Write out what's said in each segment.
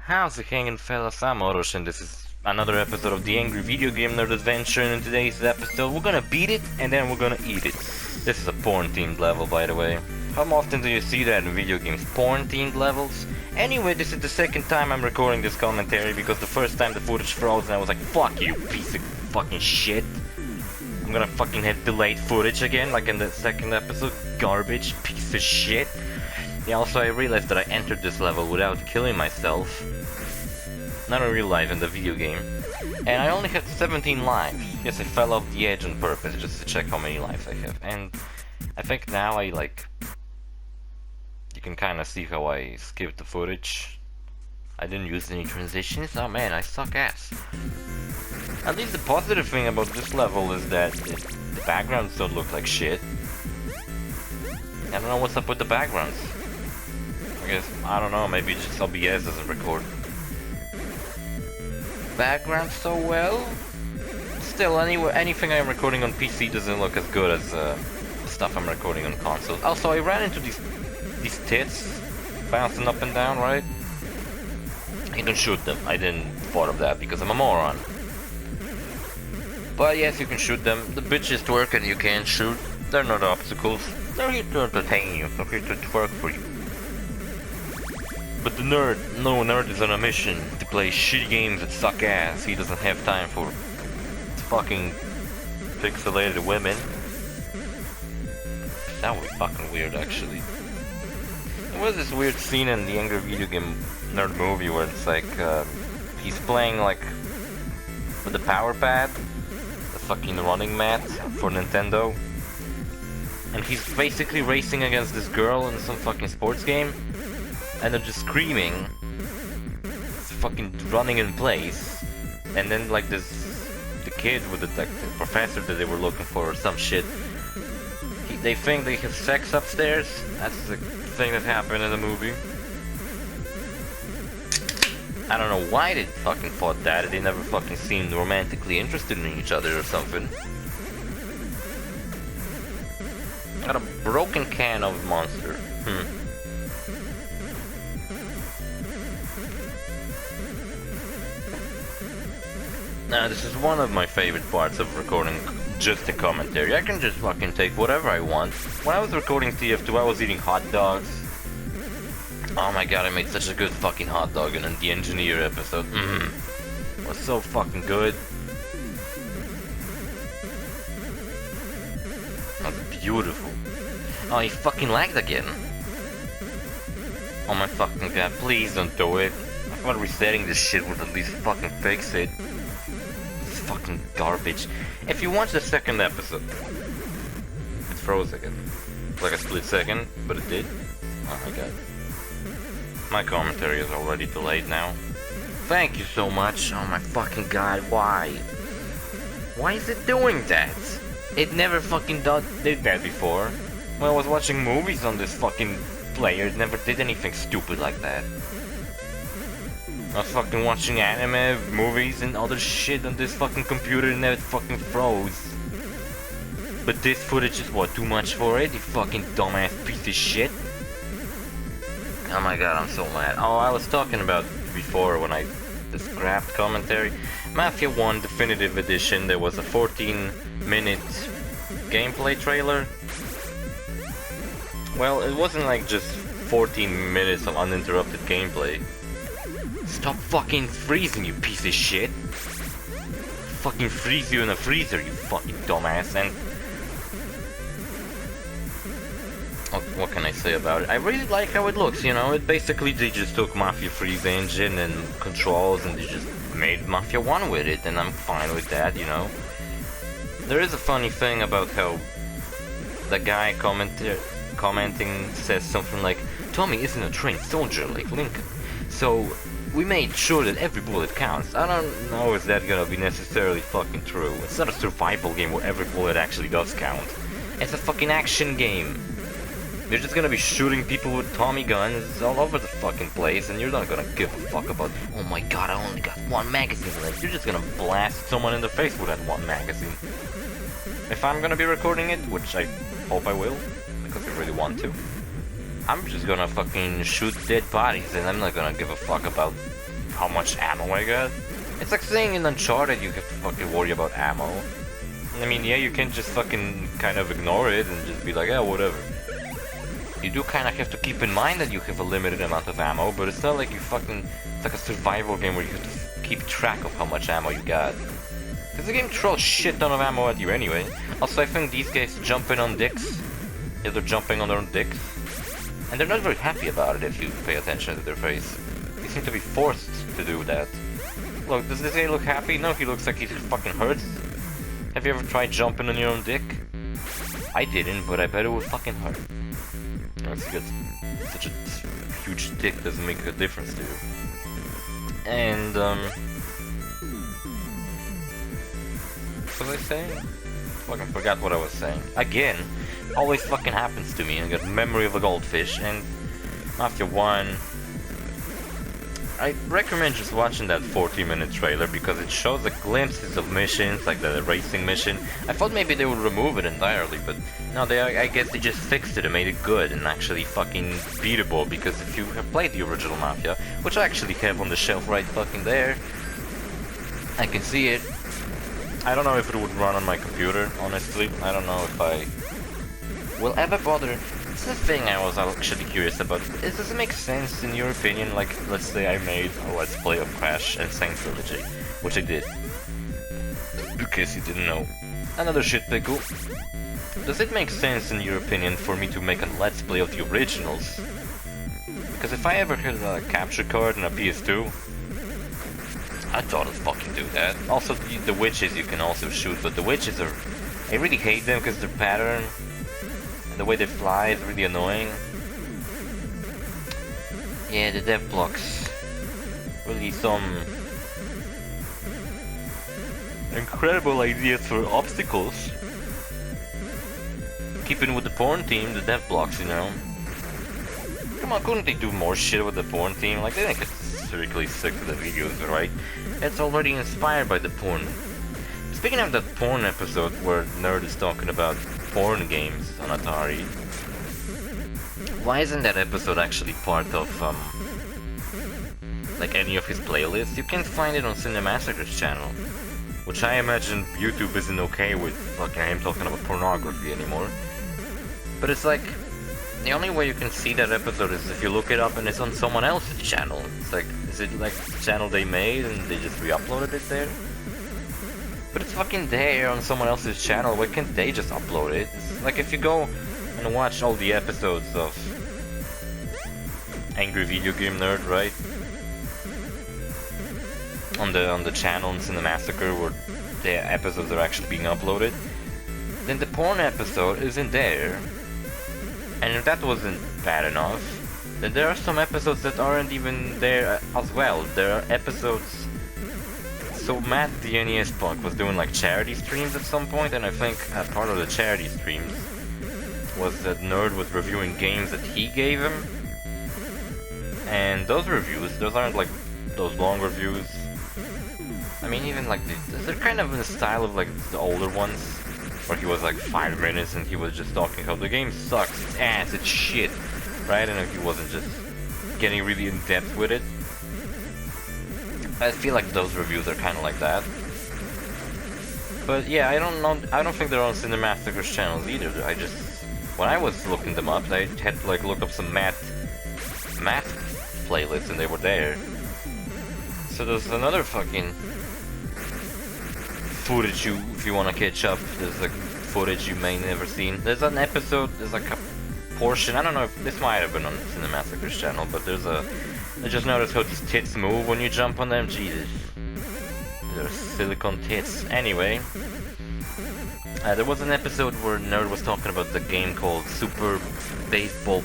How's it hanging, fellas? I'm OrosZ, and this is another episode of the Angry Video Game Nerd Adventure. And in today's episode, we're gonna beat it, and then we're gonna eat it. This is a porn-themed level, by the way. How often do you see that in video games? Porn-themed levels? Anyway, this is the second time I'm recording this commentary, because the first time the footage froze, and I was like, fuck you, piece of fucking shit. I'm gonna fucking hit delayed footage again, like in the second episode. Garbage, piece of shit. Yeah, also I realized that I entered this level without killing myself. Not in real life, in the video game. And I only had 17 lives. Yes, I fell off the edge on purpose just to check how many lives I have. And I think now you can kinda see how I skipped the footage. I didn't use any transitions. Oh man, I suck ass. At least the positive thing about this level is that the backgrounds don't look like shit. I don't know what's up with the backgrounds. I don't know, maybe just OBS doesn't record background so well. Still, anyway, anything I'm recording on PC doesn't look as good as stuff I'm recording on console. Also, I ran into these tits bouncing up and down, right? You can shoot them. I didn't thought of that because I'm a moron. But yes, you can shoot them. The bitches twerk and you can't shoot. They're not obstacles. They're here to entertain you. They're here to twerk for you. But the nerd is on a mission to play shitty games that suck ass. He doesn't have time for fucking pixelated women. That would be fucking weird, actually. There was this weird scene in the Angry Video Game Nerd movie where it's like, he's playing like with the power pad, the fucking running mat for Nintendo. And he's basically racing against this girl in some fucking sports game. And they're just screaming, fucking running in place, and then like the kid with the professor that they were looking for or some shit, they think they have sex upstairs. That's the thing that happened in the movie. I don't know why they fucking thought that. They never fucking seemed romantically interested in each other or something. Got a broken can of Monster. Now, this is one of my favorite parts of recording just a commentary. I can just fucking take whatever I want. When I was recording TF2, I was eating hot dogs. Oh my god, I made such a good fucking hot dog in the Engineer episode. It was so fucking good. That was beautiful. Oh, he fucking lagged again. Oh my fucking god, please don't do it. I thought resetting this shit would at least fucking fix it. Fucking garbage. If you watch the second episode, it froze again. Like a split second, but it did. Oh my god. My commentary is already delayed now. Thank you so much. Oh my fucking god, why? Why is it doing that? It never fucking did that before. When I was watching movies on this fucking player, it never did anything stupid like that. I was fucking watching anime, movies, and other shit on this fucking computer and it fucking froze. But this footage is what, too much for it? You fucking dumbass piece of shit. Oh my god, I'm so mad. Oh, I was talking about before when I scrapped commentary. Mafia 1 Definitive Edition, there was a 14-minute gameplay trailer. Well, it wasn't like just 14 minutes of uninterrupted gameplay. Stop fucking freezing, you piece of shit. Fucking freeze you in a freezer, you fucking dumbass. And what can I say about it? I really like how it looks, you know. It basically, they just took Mafia 3's engine and controls and they just made Mafia 1 with it, and I'm fine with that, you know. There is a funny thing about how the guy commenting says something like, Tommy isn't a trained soldier like Lincoln, so we made sure that every bullet counts. I don't know if that's gonna be necessarily fucking true. It's not a survival game where every bullet actually does count. It's a fucking action game. You're just gonna be shooting people with Tommy guns all over the fucking place, and you're not gonna give a fuck about, oh my god, I only got one magazine left. You're just gonna blast someone in the face with that one magazine. If I'm gonna be recording it, which I hope I will, because I really want to, I'm just gonna fucking shoot dead bodies, and I'm not gonna give a fuck about how much ammo I got. It's like saying in Uncharted you have to fucking worry about ammo. I mean, yeah, you can just fucking kind of ignore it and just be like, yeah, whatever. You do kind of have to keep in mind that you have a limited amount of ammo, but it's not like you fucking... It's like a survival game where you have to keep track of how much ammo you got. Because the game throws shit ton of ammo at you anyway. Also, I think these guys jumping on dicks. Yeah, they're jumping on their own dicks. And they're not very happy about it if you pay attention to their face. They seem to be forced to do that. Look, does this guy look happy? No, he looks like he fucking hurts. Have you ever tried jumping on your own dick? I didn't, but I bet it would fucking hurt. That's good. Such a huge dick doesn't make a difference to you. And, what was I saying? Fucking forgot what I was saying. Again, always fucking happens to me. I got memory of a goldfish, and after one... I recommend just watching that 40-minute trailer because it shows the glimpses of missions, like the racing mission. I thought maybe they would remove it entirely, but no, I guess they just fixed it and made it good and actually fucking beatable, because if you have played the original Mafia, which I actually have on the shelf right fucking there, I can see it. I don't know if it would run on my computer, honestly. I don't know if I will ever bother. It's the thing I was actually curious about. Does it make sense in your opinion? Like, let's say I made a Let's Play of Crash and Saints Trilogy, which I did. In case you didn't know. Another shit pickle. Does it make sense in your opinion for me to make a Let's Play of the originals? Because if I ever had a capture card and a PS2, I thought I'd fucking do that. Also, the witches you can also shoot, but the witches are... I really hate them because their pattern... The way they fly is really annoying. Yeah, the dev blocks. Really some incredible ideas for obstacles. Keeping with the porn theme, the dev blocks, you know. Come on, couldn't they do more shit with the porn theme? Like, they didn't get strictly sick of the videos, right? It's already inspired by the porn. Speaking of that porn episode where Nerd is talking about porn games on Atari, why isn't that episode actually part of, like any of his playlists? You can find it on Cinemassacre's channel, which I imagine YouTube isn't okay with fucking him talking about pornography anymore. But it's like, the only way you can see that episode is if you look it up and it's on someone else's channel. It's like, is it like the channel they made and they just re-uploaded it there? But it's fucking there on someone else's channel, why can't they just upload it? It's like if you go and watch all the episodes of Angry Video Game Nerd, right? On the channel in Cinemassacre where the episodes are actually being uploaded, then the porn episode isn't there. And if that wasn't bad enough, then there are some episodes that aren't even there as well. There are episodes... So Matt the NES Punk was doing like charity streams at some point, and I think part of the charity streams was that Nerd was reviewing games that he gave him. And those reviews, those aren't like those long reviews. I mean, even like they're kind of in the style of like the older ones, where he was like 5 minutes and he was just talking how the game sucks, it's ass, it's shit, right? And he wasn't just getting really in depth with it. I feel like those reviews are kind of like that. But yeah, I don't think they're on Cinemassacre's channels either. I just, when I was looking them up, I had to like look up some Matt playlists and they were there. So there's another fucking footage if you want to catch up. There's like footage you may never seen. There's an episode, there's like a portion, I don't know if this might have been on Cinemassacre's channel, but there's a... I just noticed how these tits move when you jump on them. Jesus. They're silicone tits. Anyway. There was an episode where Nerd was talking about the game called Super Baseball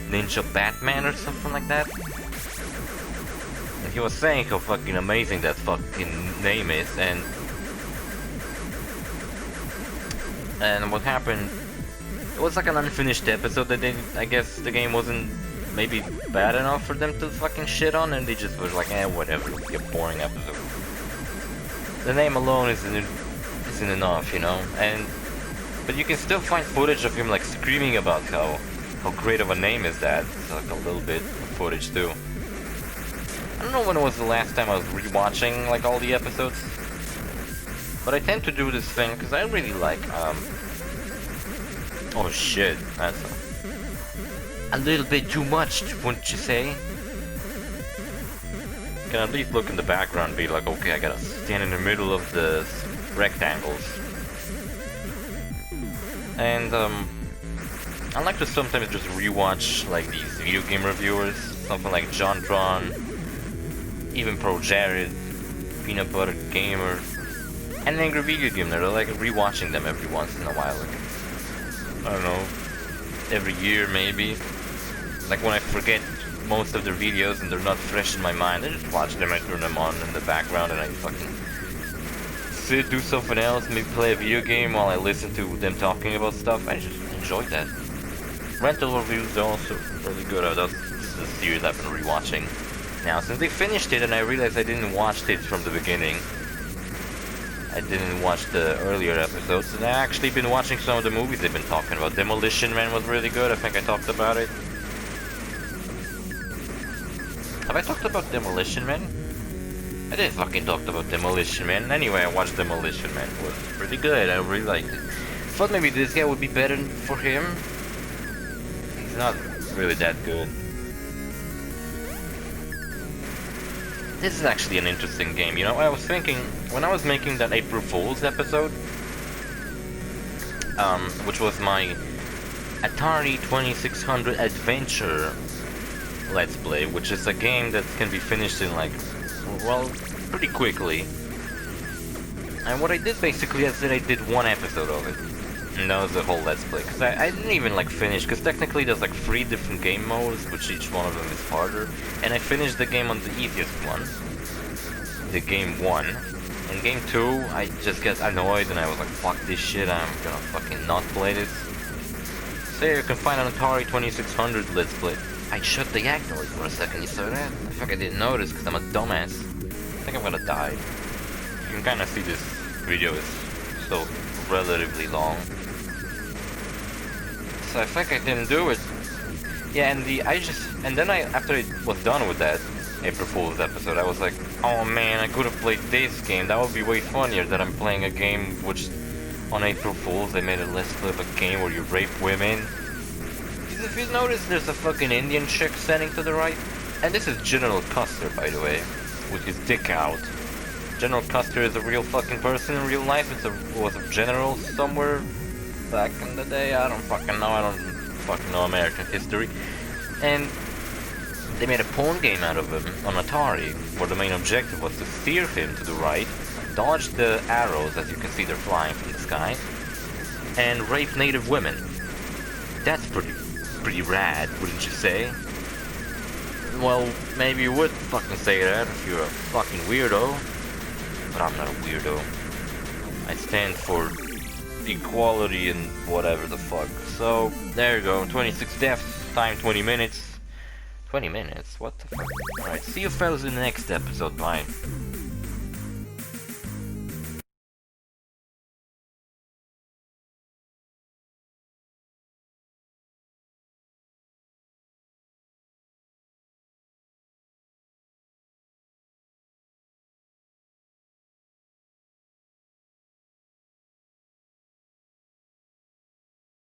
Ninja Batman or something like that. And he was saying how fucking amazing that fucking name is, and what happened... It was like an unfinished episode that I guess the game wasn't maybe bad enough for them to fucking shit on, and they just was like, whatever, it'll be a boring episode. The name alone isn't enough, you know, but you can still find footage of him like screaming about how great of a name is that. It's like a little bit of footage too. I don't know when was the last time I was rewatching like all the episodes, but I tend to do this thing because I really like oh shit, that's a little bit too much, wouldn't you say? You can at least look in the background and be like, okay, I gotta stand in the middle of the rectangles. And I like to sometimes just rewatch like these video game reviewers, something like John Tron, even Pro Jared, Peanut Butter Gamer, and Angry Video Game Nerd. I like rewatching them every once in a while. Like, I don't know, every year maybe. Like when I forget most of their videos and they're not fresh in my mind, I just watch them, I turn them on in the background and I fucking sit, do something else, maybe play a video game while I listen to them talking about stuff. I just enjoy that. Rental Reviews are also really good. This is a series I've been rewatching now since they finished it, and I realized I didn't watch it from the beginning. I didn't watch the earlier episodes, and I actually been watching some of the movies they've been talking about. Demolition Man was really good. I think I talked about it. Have I talked about Demolition Man? I did fucking talk about Demolition Man. Anyway, I watched Demolition Man. It was pretty good. I really liked it. Thought maybe this guy would be better for him. He's not really that good. This is actually an interesting game. You know, I was thinking when I was making that April Fool's episode, which was my Atari 2600 Adventure Let's Play, which is a game that can be finished in like, well, pretty quickly. And what I did basically is that I did one episode of it, and that was the whole Let's Play. Cause I didn't even like finish, because technically there's like 3 different game modes, which each one of them is harder. And I finished the game on the easiest one, the game 1. In game 2, I just got annoyed and I was like, fuck this shit, I'm gonna fucking not play this. So you can find an Atari 2600 Let's Play. I shut the act noise for a second, you saw that? I think I didn't notice because I'm a dumbass. I think I'm gonna die. You can kind of see this video is still relatively long. So I think I didn't do it. Yeah, and then after I was done with that April Fool's episode, I was like, oh man, I could have played this game. That would be way funnier than I'm playing a game which, on April Fool's, they made a Let's Play of a game where you rape women. If you notice, there's a fucking Indian chick standing to the right. And this is General Custer, by the way, with his dick out. General Custer is a real fucking person in real life. Was a general somewhere back in the day. I don't fucking know. I don't fucking know American history. And they made a porn game out of him on Atari, where the main objective was to steer him to the right, dodge the arrows, as you can see they're flying from the sky, and rape native women. That's pretty rad, wouldn't you say? Well, maybe you would fucking say that if you're a fucking weirdo. But I'm not a weirdo. I stand for equality and whatever the fuck. So, there you go. 26 deaths, time 20 minutes. 20 minutes? What the fuck? Alright, see you fellas in the next episode. Bye.